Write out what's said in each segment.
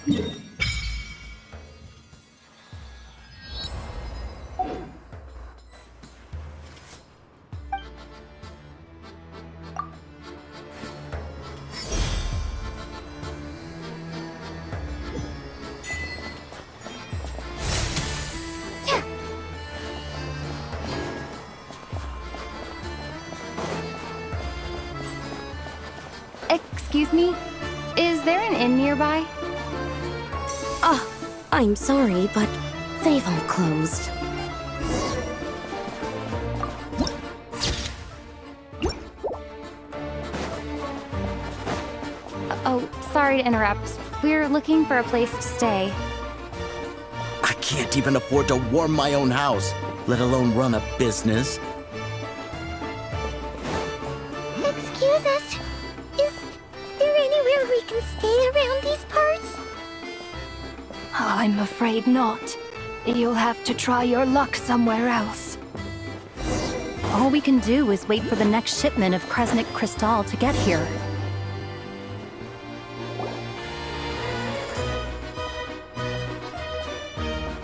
Excuse me? Is there an inn nearby? Oh, I'm sorry, but they've all closed. Oh, sorry to interrupt. We're looking for a place to stay. I can't even afford to warm my own house, let alone run a business. Excuse us. Is there anywhere we can stay around these parts? I'm afraid not. You'll have to try your luck somewhere else. All we can do is wait for the next shipment of Kresnik Crystal to get here.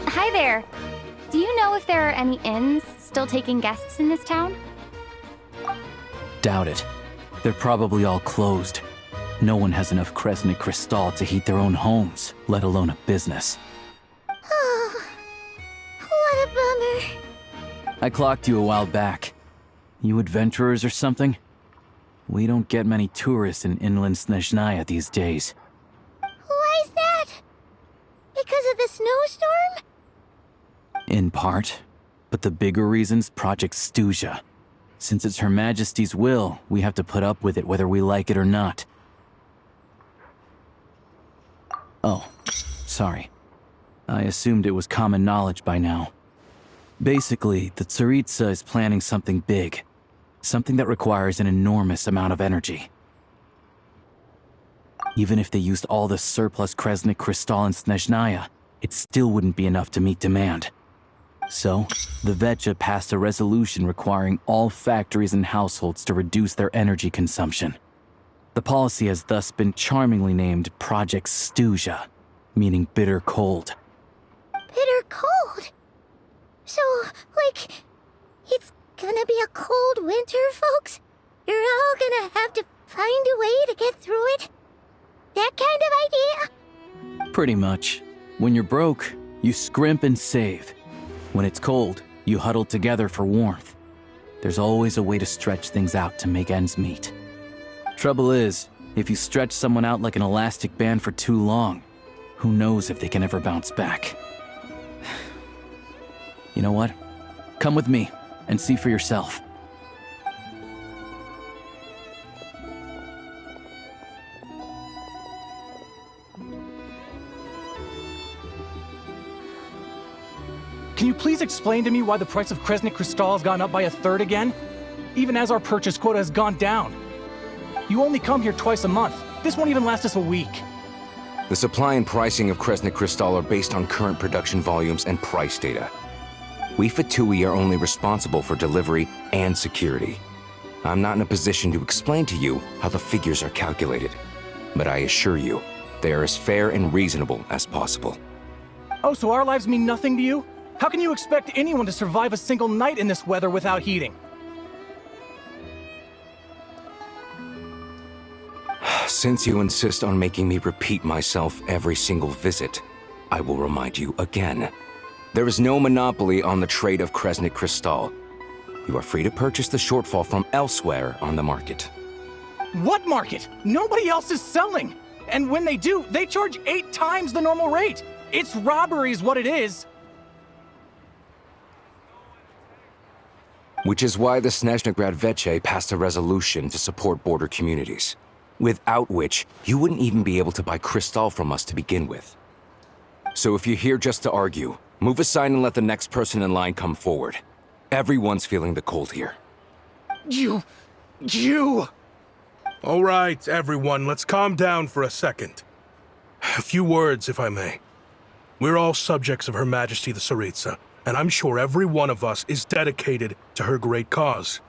Hi there. Do you know if there are any inns still taking guests in this town? Doubt it. They're probably all closed. No one has enough Kresnik Crystal to heat their own homes, let alone a business. Oh, what a bummer. I clocked you a while back. You adventurers or something? We don't get many tourists in inland Snezhnaya these days. Why is that? Because of the snowstorm? In part. But the bigger reason's Project Stuzha. Since it's Her Majesty's will, we have to put up with it whether we like it or not. Oh, sorry. I assumed it was common knowledge by now. Basically, the Tsaritsa is planning something big. Something that requires an enormous amount of energy. Even if they used all the surplus Kresnik Crystal in Snezhnaya, it still wouldn't be enough to meet demand. So, the Vecha passed a resolution requiring all factories and households to reduce their energy consumption. The policy has thus been charmingly named Project Stuzha, meaning bitter cold. Bitter cold? So, like, it's gonna be a cold winter, folks? You're all gonna have to find a way to get through it? That kind of idea? Pretty much. When you're broke, you scrimp and save. When it's cold, you huddle together for warmth. There's always a way to stretch things out to make ends meet. Trouble is, if you stretch someone out like an elastic band for too long, who knows if they can ever bounce back. You know what? Come with me and see for yourself. Can you please explain to me why the price of Kresnik Crystal has gone up by 1/3 again? Even as our purchase quota has gone down. You only come here twice a month. This won't even last us a week. The supply and pricing of Kresnik Crystal are based on current production volumes and price data. We Fatui are only responsible for delivery and security. I'm not in a position to explain to you how the figures are calculated, but I assure you, they are as fair and reasonable as possible. Oh, so our lives mean nothing to you? How can you expect anyone to survive a single night in this weather without heating? Since you insist on making me repeat myself every single visit, I will remind you again. There is no monopoly on the trade of Kresnik Crystal. You are free to purchase the shortfall from elsewhere on the market. What market? Nobody else is selling! And when they do, they charge 8 times the normal rate! It's robbery is what it is! Which is why the Snezhnograd Veche passed a resolution to support border communities, without which you wouldn't even be able to buy crystal from us to begin with. So if you're here just to argue, move aside and let the next person in line come forward. Everyone's feeling the cold here. You... All right, everyone, let's calm down for a second. A few words, if I may. We're all subjects of Her Majesty the Tsaritsa, and I'm sure every one of us is dedicated to her great cause.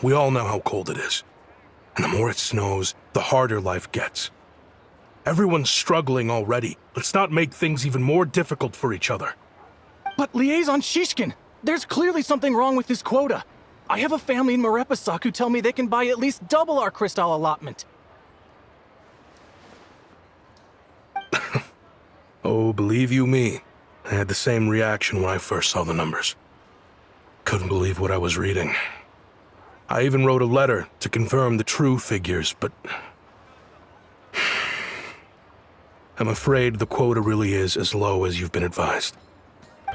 We all know how cold it is. And the more it snows, the harder life gets. Everyone's struggling already. Let's not make things even more difficult for each other. But Liaison Shishkin, there's clearly something wrong with this quota. I have a family in Marepasak who tell me they can buy at least double our crystal allotment. Oh, believe you me, I had the same reaction when I first saw the numbers. Couldn't believe what I was reading. I even wrote a letter to confirm the true figures, but I'm afraid the quota really is as low as you've been advised.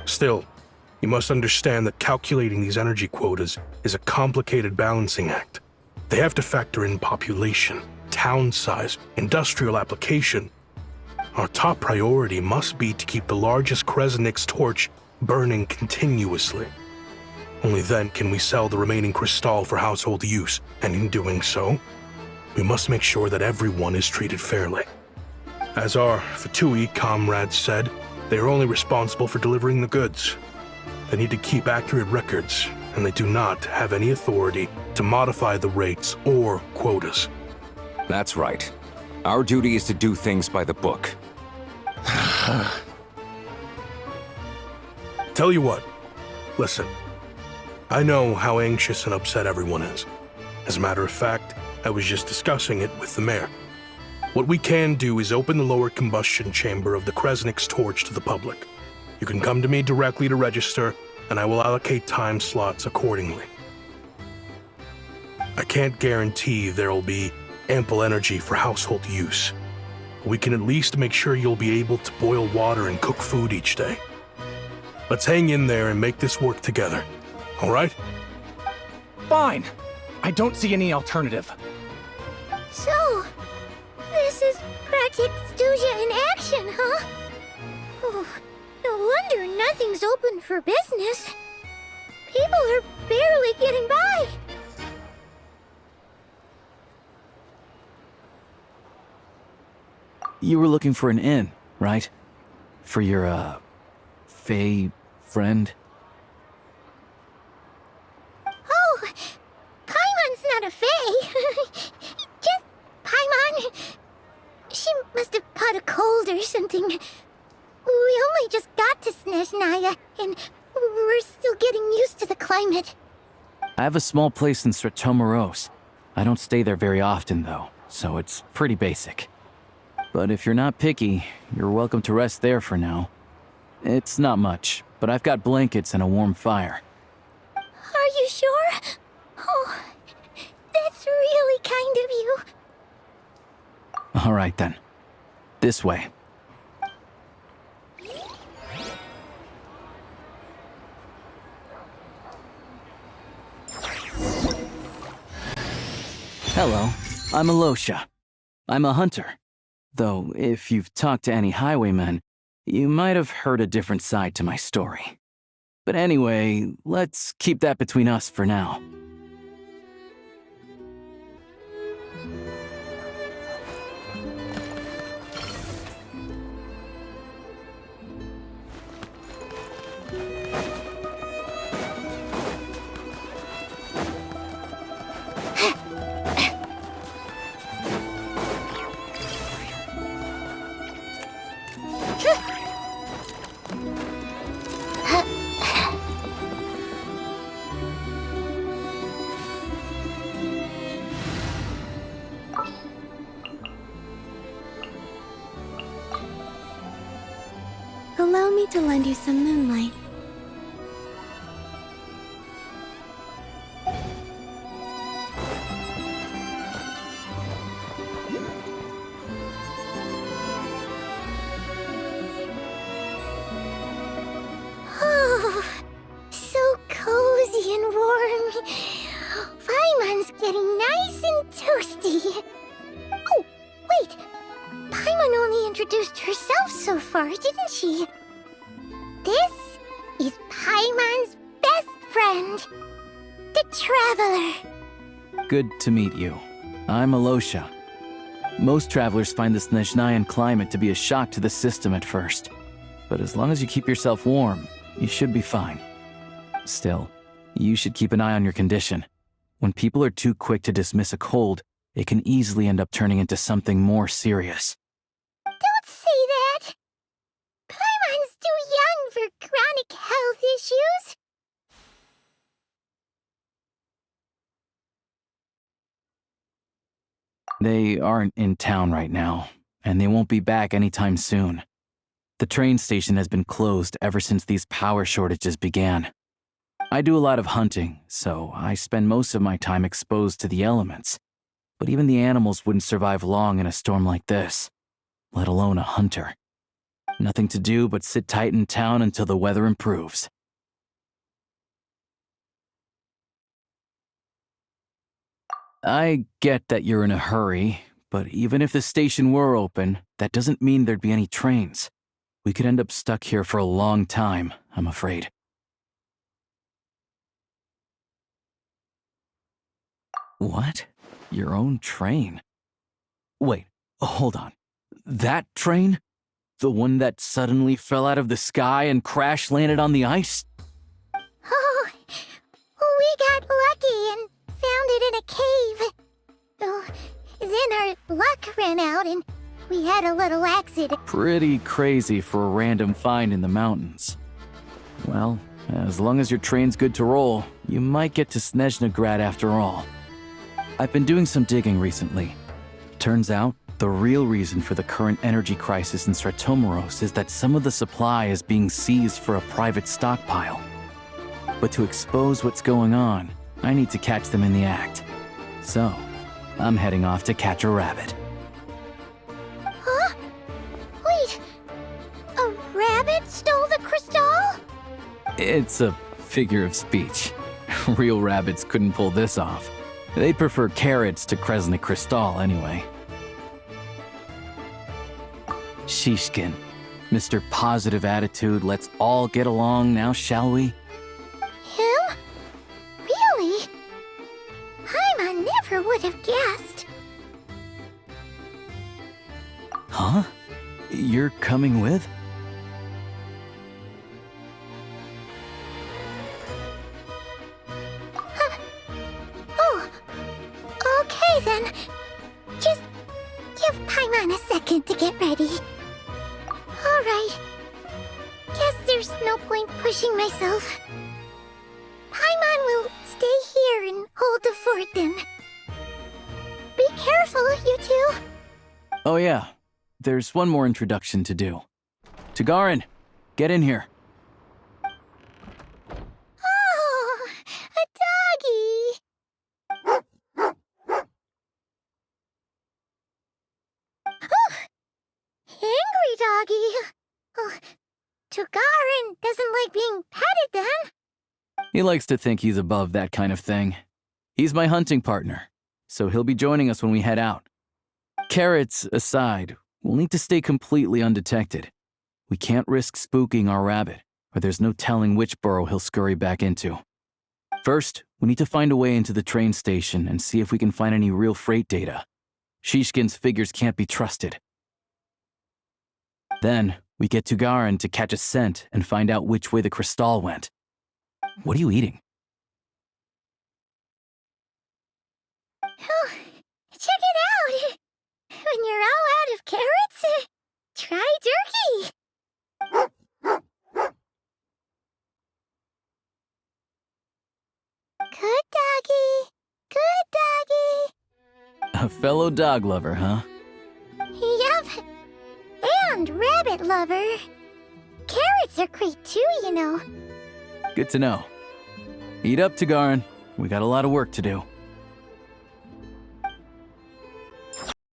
Still, you must understand that calculating these energy quotas is a complicated balancing act. They have to factor in population, town size, industrial application. Our top priority must be to keep the largest Kresnik's torch burning continuously. Only then can we sell the remaining crystal for household use, and in doing so, we must make sure that everyone is treated fairly. As our Fatui comrades said, they are only responsible for delivering the goods. They need to keep accurate records, and they do not have any authority to modify the rates or quotas. That's right. Our duty is to do things by the book. Tell you what, listen. I know how anxious and upset everyone is. As a matter of fact, I was just discussing it with the mayor. What we can do is open the lower combustion chamber of the Kresnik's torch to the public. You can come to me directly to register, and I will allocate time slots accordingly. I can't guarantee there'll be ample energy for household use. We can at least make sure you'll be able to boil water and cook food each day. Let's hang in there and make this work together. All right? Fine. I don't see any alternative. So, this is Project Studia in action, huh? Oh, no wonder nothing's open for business. People are barely getting by. You were looking for an inn, right? For your, Fae friend? Oh, Paimon's not a fae. Just Paimon. She must have caught a cold or something. We only just got to Snezhnaya, and we're still getting used to the climate. I have a small place in Sratomaros. I don't stay there very often, though, so it's pretty basic. But if you're not picky, you're welcome to rest there for now. It's not much, but I've got blankets and a warm fire. Are you sure? Oh, that's really kind of you. All right, then. This way. Hello, I'm Alosha. I'm a hunter. Though, if you've talked to any highwaymen, you might have heard a different side to my story. But anyway, let's keep that between us for now. Allow me to lend you some moonlight. Oh, so cozy and warm. Paimon's getting nice and toasty. Oh, wait. Paimon only introduced herself so far, didn't she? This is Paimon's best friend, the Traveler. Good to meet you. I'm Alosha. Most travelers find the Snezhnayan climate to be a shock to the system at first. But as long as you keep yourself warm, you should be fine. Still, you should keep an eye on your condition. When people are too quick to dismiss a cold, it can easily end up turning into something more serious. issues? They aren't in town right now, and they won't be back anytime soon. The train station has been closed ever since these power shortages began. I do a lot of hunting, so I spend most of my time exposed to the elements. But even the animals wouldn't survive long in a storm like this, let alone a hunter. Nothing to do but sit tight in town until the weather improves. I get that you're in a hurry, but even if the station were open, that doesn't mean there'd be any trains. We could end up stuck here for a long time, I'm afraid. What? Your own train? Wait, hold on. That train? The one that suddenly fell out of the sky and crash landed on the ice? Oh, we got lucky and found it in a cave. Oh, then our luck ran out and we had a little accident. Pretty crazy for a random find in the mountains. Well, as long as your train's good to roll, you might get to Snezhnegrad after all. I've been doing some digging recently. Turns out, the real reason for the current energy crisis in Stratomaros is that some of the supply is being seized for a private stockpile. But to expose what's going on, I need to catch them in the act. So, I'm heading off to catch a rabbit. Huh? Wait, a rabbit stole the crystal? It's a figure of speech. Real rabbits couldn't pull this off. They'd prefer carrots to Kresnik Crystal anyway. Shishkin, Mr. Positive Attitude, let's all get along now, shall we? Him? Really? Paimon never would have guessed. Huh? You're coming with? Oh, okay then. Just give Paimon a second to get ready. Alright. Guess there's no point pushing myself. Paimon will stay here and hold the fort then. Be careful, you two. Oh yeah, there's one more introduction to do. Tagarin, get in here. Oh, a doggy. Oh, angry doggy. Oh, Tagarin doesn't like being petted then. He likes to think he's above that kind of thing. He's my hunting partner, so he'll be joining us when we head out. Carrots aside, we'll need to stay completely undetected. We can't risk spooking our rabbit, or there's no telling which burrow he'll scurry back into. First, we need to find a way into the train station and see if we can find any real freight data. Shishkin's figures can't be trusted. Then, we get Tugarin to catch a scent and find out which way the crystal went. What are you eating? Oh, check it out. When you're all out of carrots, try jerky. Good doggy. Good doggy. A fellow dog lover, huh? Yep. And rabbit lover. Carrots are great too, you know. Good to know. Eat up, Tugarin. We got a lot of work to do.